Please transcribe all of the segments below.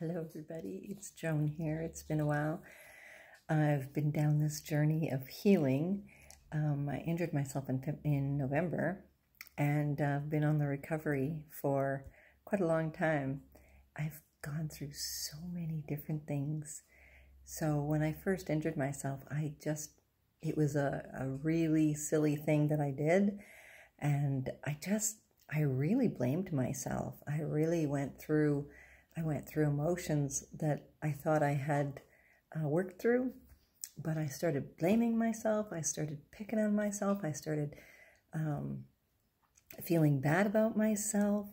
Hello everybody, it's Joan here. It's been a while. I've been down this journey of healing. I injured myself in November and I've been on the recovery for quite a long time. I've gone through so many different things. So when I first injured myself, it was a really silly thing that I did, and I really blamed myself. I went through emotions that I thought I had worked through, but I started blaming myself. I started picking on myself. I started feeling bad about myself.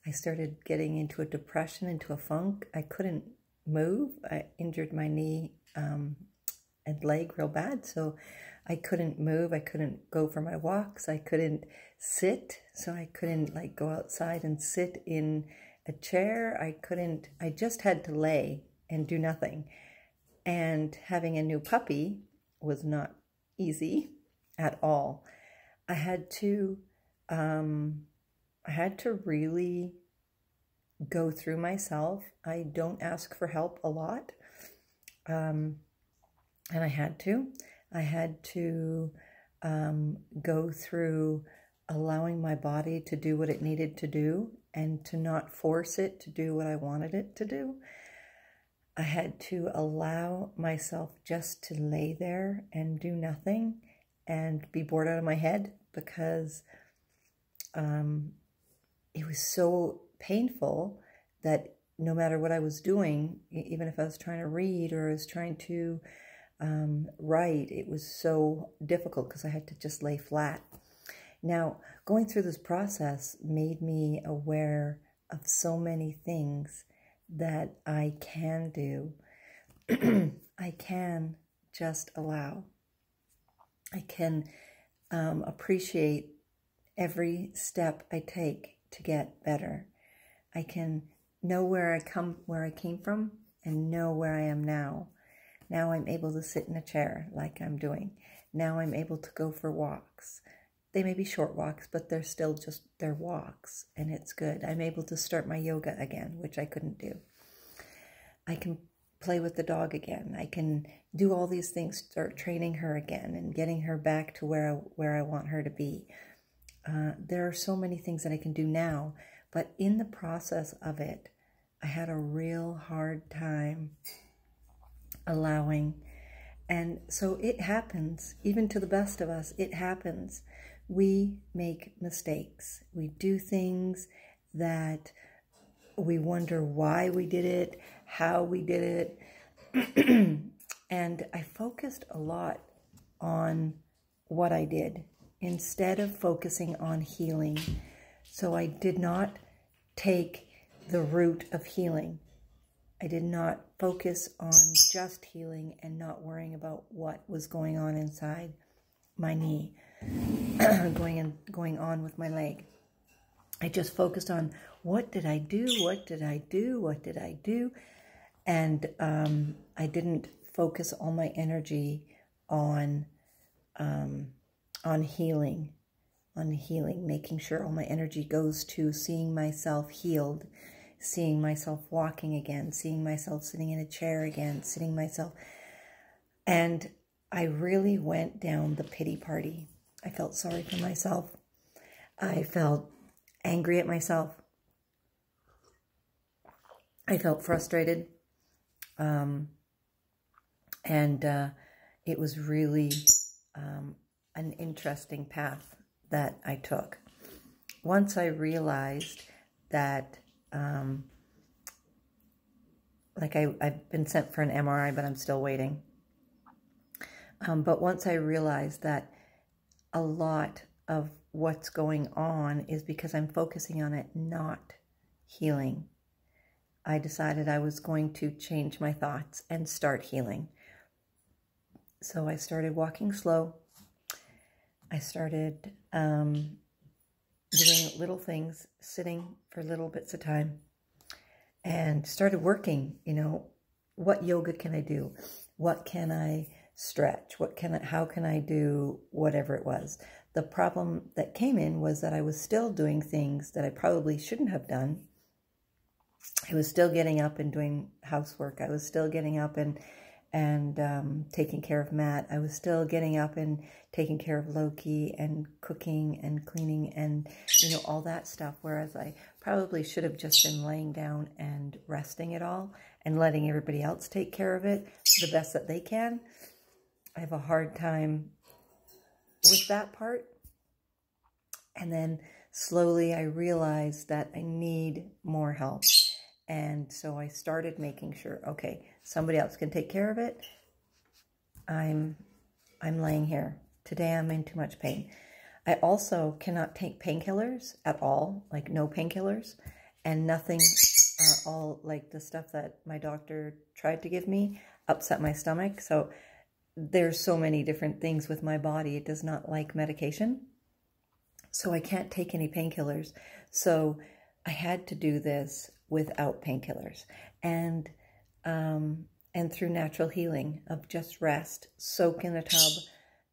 I started getting into a depression, into a funk. I couldn't move. I injured my knee and leg real bad, so I couldn't move. I couldn't go for my walks. I couldn't sit, so I couldn't go outside and sit in a chair. I just had to lay and do nothing. And having a new puppy was not easy at all. I had to really go through myself. I don't ask for help a lot. And I had to go through allowing my body to do what it needed to do and to not force it to do what I wanted it to do. I had to allow myself just to lay there and do nothing and be bored out of my head, because it was so painful that no matter what I was doing, even if I was trying to read or I was trying to write, it was so difficult because I had to just lay flat. Now, going through this process made me aware of so many things that I can do. I can just allow. I can appreciate every step I take to get better. I can know where I came from and know where I am now. Now I'm able to sit in a chair like I'm doing. Now I'm able to go for walks. They may be short walks, but they're still they're walks, and it's good. I'm able to start my yoga again, which I couldn't do. I can play with the dog again. I can do all these things, start training her again and getting her back to where I want her to be. There are so many things that I can do now, but in the process of it, I had a real hard time allowing. And so it happens, even to the best of us, it happens. We make mistakes. We do things that we wonder why we did it, how we did it. And I focused a lot on what I did instead of focusing on healing. So I did not take the route of healing. I did not focus on just healing and not worrying about what was going on inside my knee, going on with my leg. I just focused on what did I do, what did I do, what did I do, and I didn't focus all my energy on healing, making sure all my energy goes to seeing myself healed, seeing myself walking again, seeing myself sitting in a chair again, and I really went down the pity party. I felt sorry for myself. I felt angry at myself. I felt frustrated. And it was really an interesting path that I took. Once I realized that, I've been sent for an MRI, but I'm still waiting. But once I realized that a lot of what's going on is because I'm focusing on it, not healing, I decided I was going to change my thoughts and start healing. So I started walking slow. I started doing little things, sitting for little bits of time, and started working, what yoga can I do? What can I stretch? How can I do whatever it was? The problem that came in was that I was still doing things that I probably shouldn't have done I was still getting up and doing housework. I was still getting up and taking care of Matt. I was still getting up and taking care of Loki and cooking and cleaning and, all that stuff. Whereas I probably should have just been laying down and resting it all and letting everybody else take care of it the best that they can. I have a hard time with that part. And then slowly I realized that I need more help. And so I started making sure, okay, somebody else can take care of it. I'm laying here. Today I'm in too much pain. I also cannot take painkillers at all, like no painkillers, and nothing, all like the stuff that my doctor tried to give me upset my stomach. So there's so many different things with my body. It does not like medication. So I can't take any painkillers. So I had to do this without painkillers and through natural healing of just rest, soak in a tub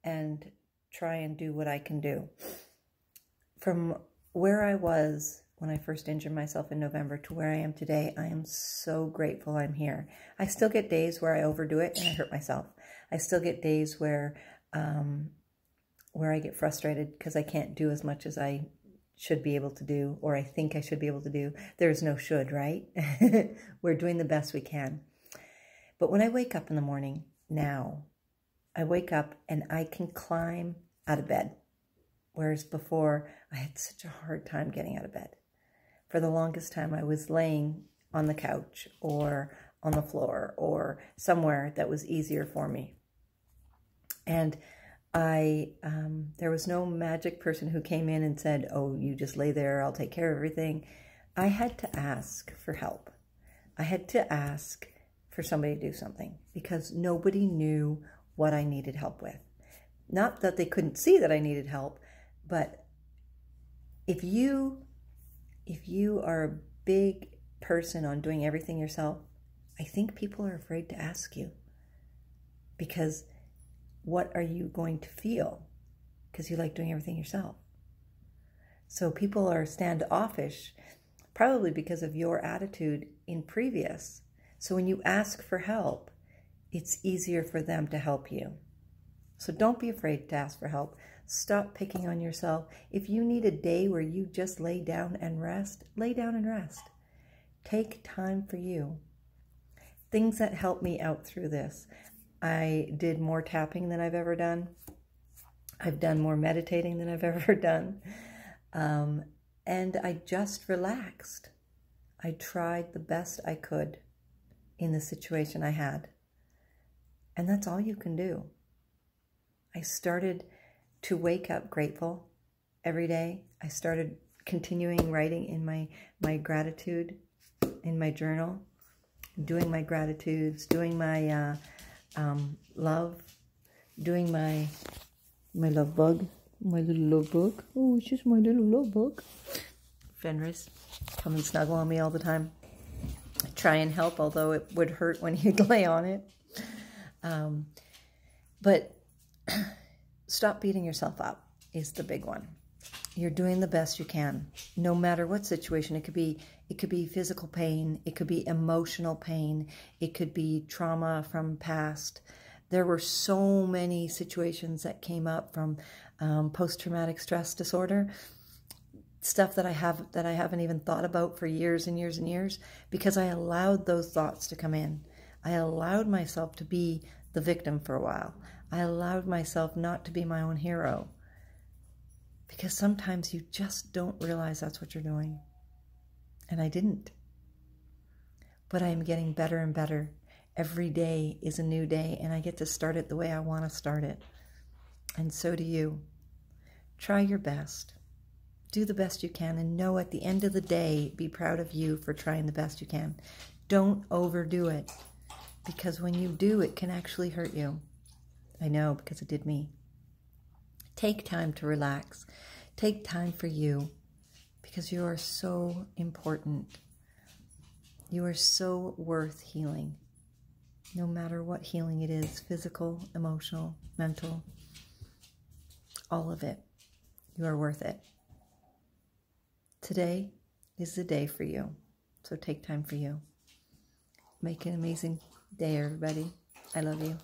and try and do what I can do. From where I was when I first injured myself in November to where I am today, I am so grateful I'm here. I still get days where I overdo it and I hurt myself. I still get days where I get frustrated because I can't do as much as I should be able to do, or I think I should be able to do. There's no should, right? We're doing the best we can. But when I wake up in the morning now, I wake up and I can climb out of bed. Whereas before, I had such a hard time getting out of bed. For the longest time, I was laying on the couch or on the floor or somewhere that was easier for me. And there was no magic person who came in and said, oh, you just lay there, I'll take care of everything. I had to ask for help. I had to ask for somebody to do something because nobody knew what I needed help with. Not that they couldn't see that I needed help, but if you are a big person on doing everything yourself, I think people are afraid to ask you because what are you going to feel? Because you like doing everything yourself. So people are standoffish, probably because of your attitude in previous. So when you ask for help, it's easier for them to help you. So don't be afraid to ask for help. Stop picking on yourself. If you need a day where you just lay down and rest, lay down and rest. Take time for you. Things that help me out through this. I did more tapping than I've ever done. I've done more meditating than I've ever done. And I just relaxed. I tried the best I could in the situation I had. And that's all you can do. I started to wake up grateful every day. I started continuing writing in my gratitude in my journal, doing my gratitudes, doing my love, doing my love bug, my little love bug. Oh, it's just my little love bug. Fenris, come and snuggle on me all the time. Try and help, although it would hurt when he'd lay on it. But stop beating yourself up is the big one. You're doing the best you can, no matter what situation. It could be physical pain. It could be emotional pain. It could be trauma from past. There were so many situations that came up from post-traumatic stress disorder, stuff that I haven't even thought about for years and years and years, because I allowed those thoughts to come in. I allowed myself to be the victim for a while. I allowed myself not to be my own hero. Because sometimes you just don't realize that's what you're doing. And I didn't. But I am getting better and better. Every day is a new day, and I get to start it the way I want to start it. And so do you. Try your best. Do the best you can, and know at the end of the day, be proud of you for trying the best you can. Don't overdo it, because when you do, it can actually hurt you. I know, because it did me. Take time to relax. Take time for you, because you are so important. You are so worth healing, no matter what healing it is, physical, emotional, mental, all of it. You are worth it. Today is the day for you. So take time for you. Make an amazing day, everybody. I love you.